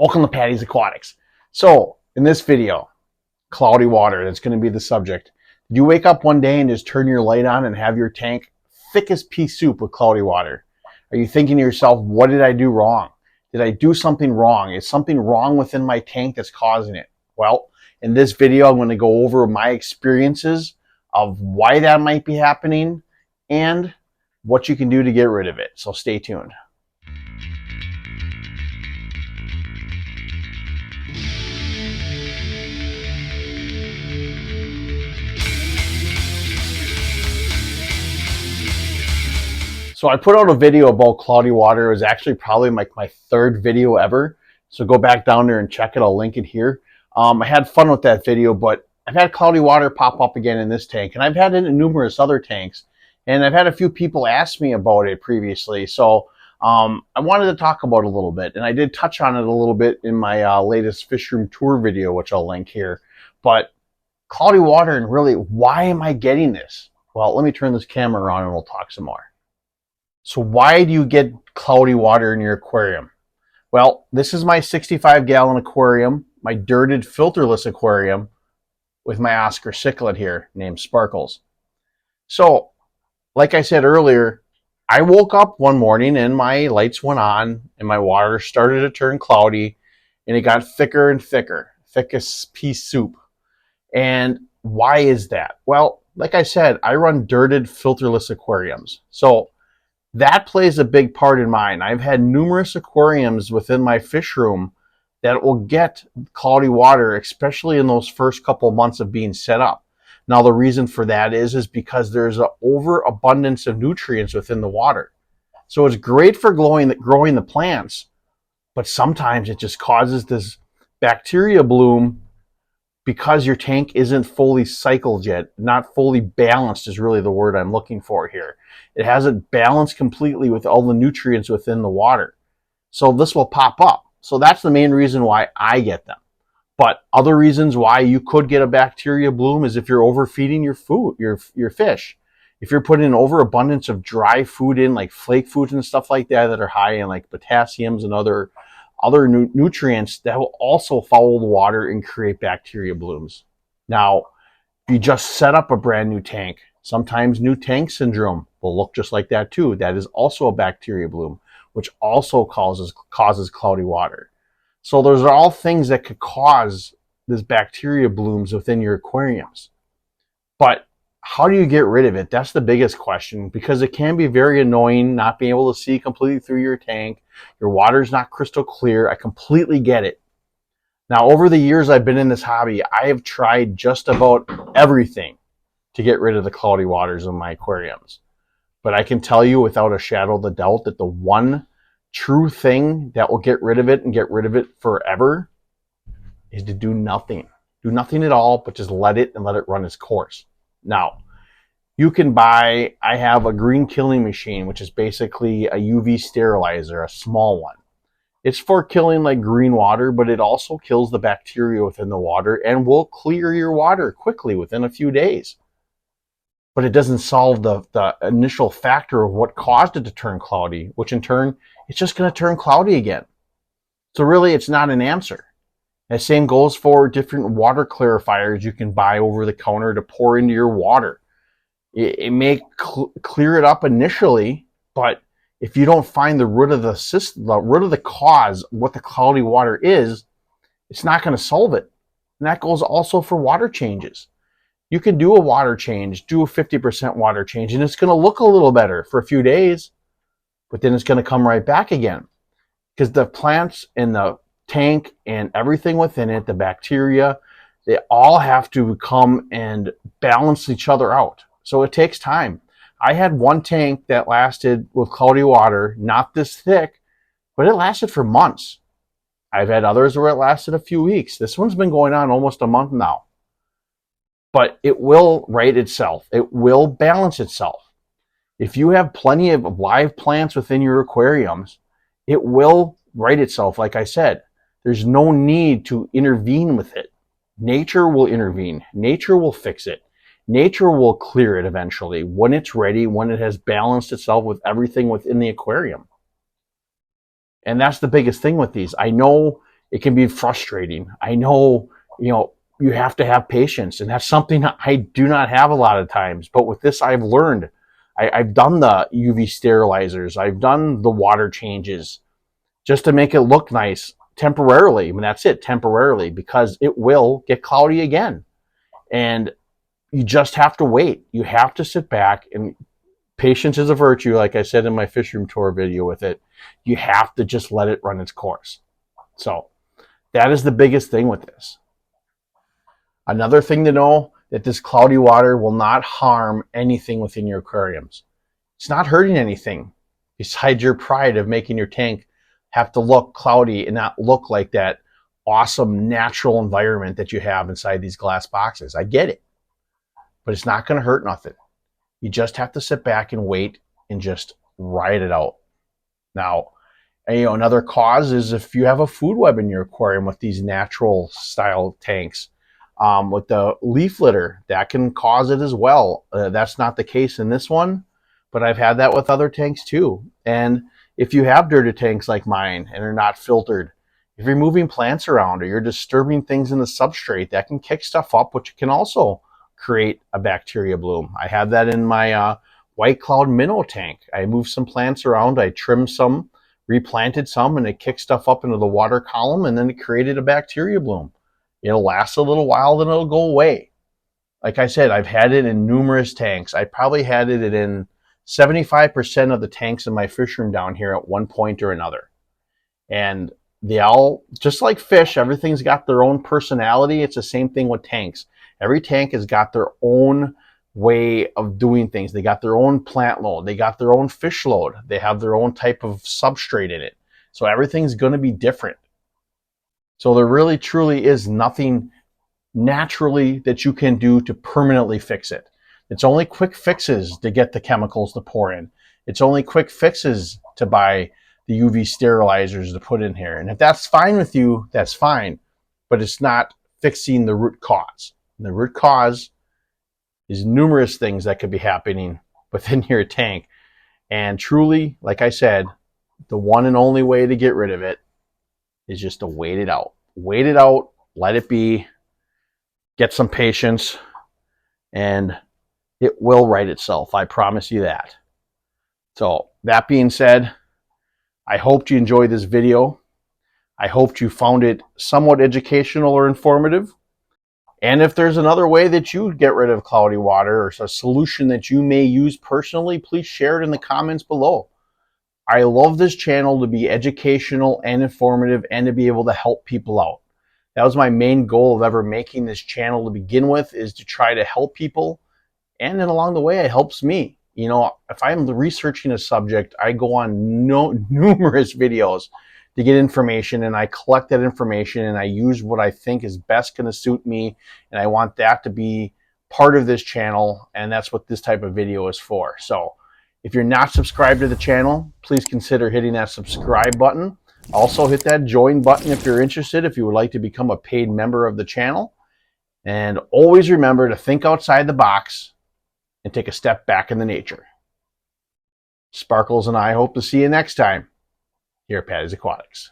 Welcome to Patty's Aquatics. So, in this video, cloudy water, that's going to be the subject. Did you wake up one day and just turn your light on and have your tank thick as pea soup with cloudy water? Are you thinking to yourself, what did I do wrong? Did I do something wrong? Is something wrong within my tank that's causing it? Well, in this video, I'm going to go over my experiences of why that might be happening and what you can do to get rid of it. So stay tuned. So I put out a video about cloudy water. It was actually probably my third video ever. So go back down there and check it. I'll link it here. I had fun with that video, but I've had cloudy water pop up again in this tank, and I've had it in numerous other tanks. And I've had a few people ask me about it previously. So I wanted to talk about it a little bit, and I did touch on it a little bit in my latest fish room tour video, which I'll link here. But cloudy water, and really, why am I getting this? Well, let me turn this camera around and we'll talk some more. So why do you get cloudy water in your aquarium? Well, this is my 65-gallon aquarium, my dirted filterless aquarium with my Oscar cichlid here named Sparkles. So, like I said earlier, I woke up one morning and my lights went on and my water started to turn cloudy and it got thicker and thicker, thick as pea soup. And why is that? Well, like I said, I run dirted filterless aquariums. So that plays a big part in mine. I've had numerous aquariums within my fish room that will get cloudy water, especially in those first couple months of being set up. Now, the reason for that is because there's an overabundance of nutrients within the water. So it's great for growing the plants, but sometimes it just causes this bacteria bloom because your tank isn't fully cycled yet. Not fully balanced is really the word I'm looking for here. It hasn't balanced completely with all the nutrients within the water. So this will pop up. So that's the main reason why I get them. But other reasons why you could get a bacteria bloom is if you're overfeeding your food, your fish. If you're putting an overabundance of dry food in, like flake foods and stuff like that are high in like potassiums and other nutrients, that will also foul the water and create bacteria blooms. Now, if you just set up a brand new tank, sometimes new tank syndrome will look just like that too. That is also a bacteria bloom, which also causes cloudy water. So those are all things that could cause this bacteria blooms within your aquariums. But how do you get rid of it? That's the biggest question, because it can be very annoying not being able to see completely through your tank. Your water's not crystal clear. I completely get it. Now, over the years I've been in this hobby, I have tried just about everything to get rid of the cloudy waters in my aquariums. But I can tell you without a shadow of a doubt that the one true thing that will get rid of it and get rid of it forever is to do nothing. Do nothing at all, but just let it run its course. Now, you can buy, I have a green killing machine, which is basically a UV sterilizer, a small one. It's for killing like green water, but it also kills the bacteria within the water and will clear your water quickly within a few days. But it doesn't solve the initial factor of what caused it to turn cloudy, which in turn, it's just going to turn cloudy again. So really, it's not an answer. The same goes for different water clarifiers you can buy over the counter to pour into your water. It may clear it up initially, but if you don't find the root of the system, the root of the cause, what the cloudy water is, it's not going to solve it. And that goes also for water changes. You can do a water change, do a 50% water change, and it's going to look a little better for a few days, but then it's going to come right back again. Because the plants in the tank and everything within it, the bacteria, they all have to come and balance each other out. So it takes time. I had one tank that lasted with cloudy water, not this thick, but it lasted for months. I've had others where it lasted a few weeks. This one's been going on almost a month now. But it will right itself. It will balance itself. If you have plenty of live plants within your aquariums, it will right itself, like I said. There's no need to intervene with it. Nature will intervene. Nature will fix it. Nature will clear it eventually when it's ready, when it has balanced itself with everything within the aquarium. And that's the biggest thing with these. I know It can be frustrating. I know, you have to have patience, and that's something I do not have a lot of times. But with this, I've learned. I've done the UV sterilizers. I've done the water changes just to make it look nice temporarily. I mean, that's it, temporarily, because it will get cloudy again. And you just have to wait. You have to sit back, and patience is a virtue, like I said in my fish room tour video with it. You have to just let it run its course. So that is the biggest thing with this. Another thing to know, that this cloudy water will not harm anything within your aquariums. It's not hurting anything besides your pride of making your tank have to look cloudy and not look like that awesome natural environment that you have inside these glass boxes. I get it, but it's not going to hurt nothing. You just have to sit back and wait and just ride it out. Now, another cause is if you have a food web in your aquarium with these natural style tanks. With the leaf litter, that can cause it as well. That's not the case in this one, but I've had that with other tanks too. And if you have dirty tanks like mine and are not filtered, if you're moving plants around or you're disturbing things in the substrate, that can kick stuff up, which can also create a bacteria bloom. I had that in my white cloud minnow tank. I moved some plants around, I trimmed some, replanted some, and it kicked stuff up into the water column, and then it created a bacteria bloom. It'll last a little while, then it'll go away. Like I said, I've had it in numerous tanks. I probably had it in 75% of the tanks in my fish room down here at one point or another. And they all, just like fish, everything's got their own personality. It's the same thing with tanks. Every tank has got their own way of doing things. They got their own plant load. They got their own fish load. They have their own type of substrate in it. So everything's going to be different. So there really truly is nothing naturally that you can do to permanently fix it. It's only quick fixes to get the chemicals to pour in. It's only quick fixes to buy the UV sterilizers to put in here. And if that's fine with you, that's fine. But it's not fixing the root cause. And the root cause is numerous things that could be happening within your tank. And truly, like I said, the one and only way to get rid of it is just to wait it out. Wait it out, let it be, get some patience, and it will right itself. I promise you that. So that being said, I hoped you enjoyed this video. I hoped you found it somewhat educational or informative. And if there's another way that you get rid of cloudy water, or a solution that you may use personally, please share it in the comments below. I love this channel to be educational and informative and to be able to help people out. That was my main goal of ever making this channel to begin with, is to try to help people. And then along the way, it helps me. If I'm researching a subject, I go on numerous videos to get information, and I collect that information and I use what I think is best going to suit me. And I want that to be part of this channel. And that's what this type of video is for. So if you're not subscribed to the channel, please consider hitting that subscribe button. Also hit that join button if you're interested, if you would like to become a paid member of the channel. And always remember to think outside the box and take a step back in the nature. Sparkles and I hope to see you next time here at Patty's Aquatics.